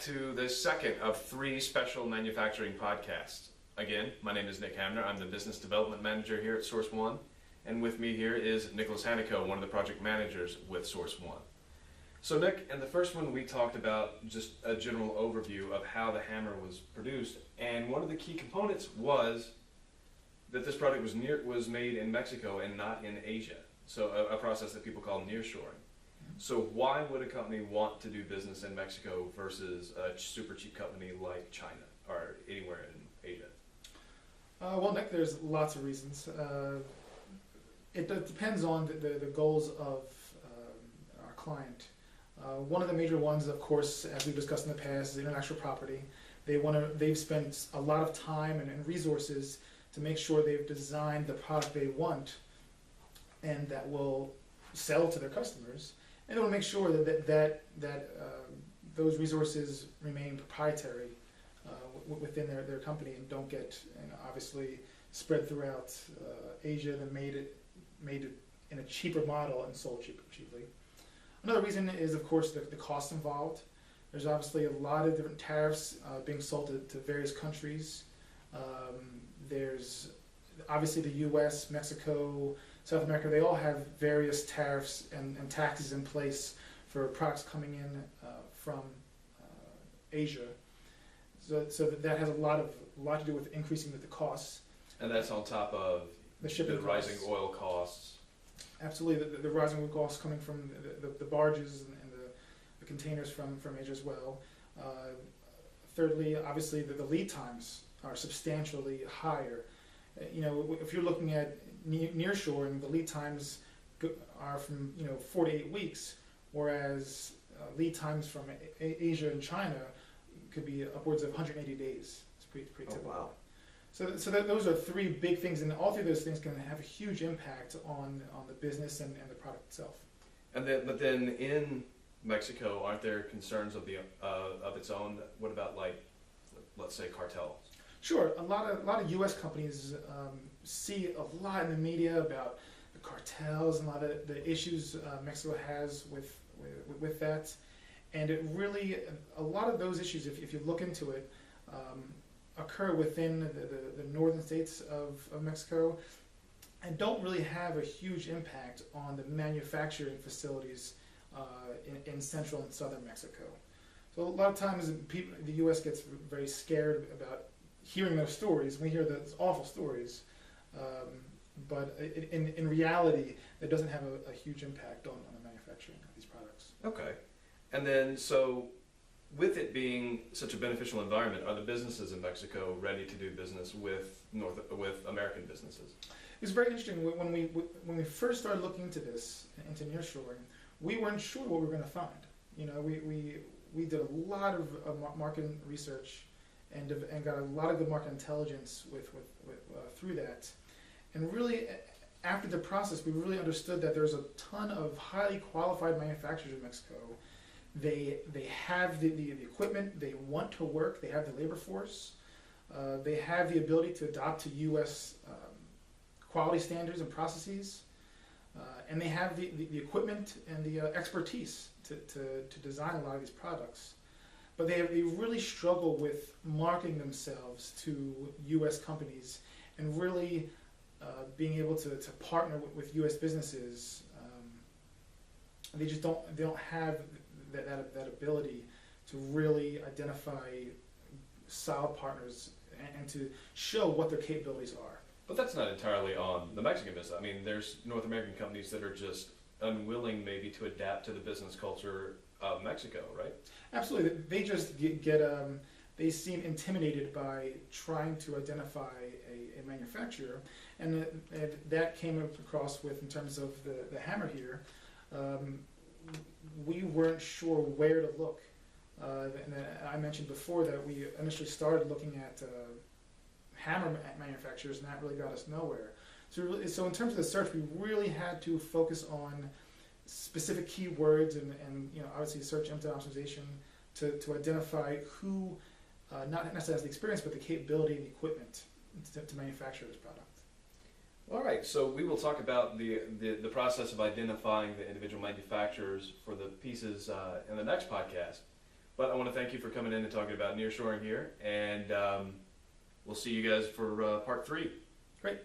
to the second of 3 special manufacturing podcasts. Again, my name is Nick Hamner. I'm the Business Development Manager here at Source One. And with me here is Nicholas Haneiko, one of the project managers with Source One. So Nick, in the first one we talked about just a general overview of how the hammer was produced. And one of the key components was that this product was made in Mexico and not in Asia. So a process that people call nearshoring. So why would a company want to do business in Mexico versus a super cheap company like China or anywhere in Asia? Well, Nick, there's lots of reasons. It depends on the goals of our client. One of the major ones, of course, as we've discussed in the past, is intellectual property. They've spent a lot of time and resources to make sure they've designed the product they want and that will sell to their customers. And they want to make sure that those resources remain proprietary within their company and don't get obviously spread throughout Asia and made it in a cheaper model and sold cheaply. Another reason is, of course, the cost involved. There's obviously a lot of different tariffs being sold to various countries. There's obviously the U.S., Mexico, South America, they all have various tariffs and taxes in place for products coming in from Asia. So that has a lot to do with increasing the costs. And that's on top of the shipping rising oil costs. Absolutely, the rising oil costs coming from the barges and the containers from Asia as well. Thirdly, obviously, the lead times are substantially higher. If you're looking at nearshoring, the lead times are from 4 to 8 weeks, whereas lead times from Asia and China could be upwards of 180 days. It's pretty typical. Oh, wow. So those are 3 big things, and all 3 of those things can have a huge impact on the business and the product itself. But then in Mexico, aren't there concerns of its own? What about, like, let's say, cartels? Sure, a lot of U.S. companies see a lot in the media about the cartels and a lot of the issues Mexico has with that, and a lot of those issues, if you look into it, occur within the northern states of Mexico, and don't really have a huge impact on the manufacturing facilities in central and southern Mexico. So a lot of times the U.S. gets very scared about hearing those stories. We hear those awful stories, but in reality, it doesn't have a huge impact on the manufacturing of these products. Okay. And then, so with it being such a beneficial environment, are the businesses in Mexico ready to do business with American businesses? It's very interesting. When we first started looking into nearshoring, we weren't sure what we were going to find. We did a lot of market research and got a lot of good market intelligence through that. And really, after the process, we really understood that there's a ton of highly qualified manufacturers in Mexico. They have the equipment, they want to work, they have the labor force, they have the ability to adopt to U.S. Quality standards and processes, and they have the equipment and the expertise to design a lot of these products. But they really struggle with marketing themselves to U.S. companies and really being able to partner with U.S. businesses. They don't have that ability to really identify solid partners and to show what their capabilities are. But that's not entirely on the Mexican business. I mean, there's North American companies that are just unwilling maybe to adapt to the business culture of Mexico, right? Absolutely. They just they seem intimidated by trying to identify a manufacturer, and that came across in terms of the hammer here. We weren't sure where to look. And I mentioned before that we initially started looking at hammer manufacturers, and that really got us nowhere. So in terms of the search, we really had to focus on specific keywords and obviously search engine optimization to identify who not necessarily has the experience, but the capability and the equipment to manufacture this product. All right, so we will talk about the process of identifying the individual manufacturers for the pieces in the next podcast. But I want to thank you for coming in and talking about nearshoring here, and we'll see you guys for part 3. Great.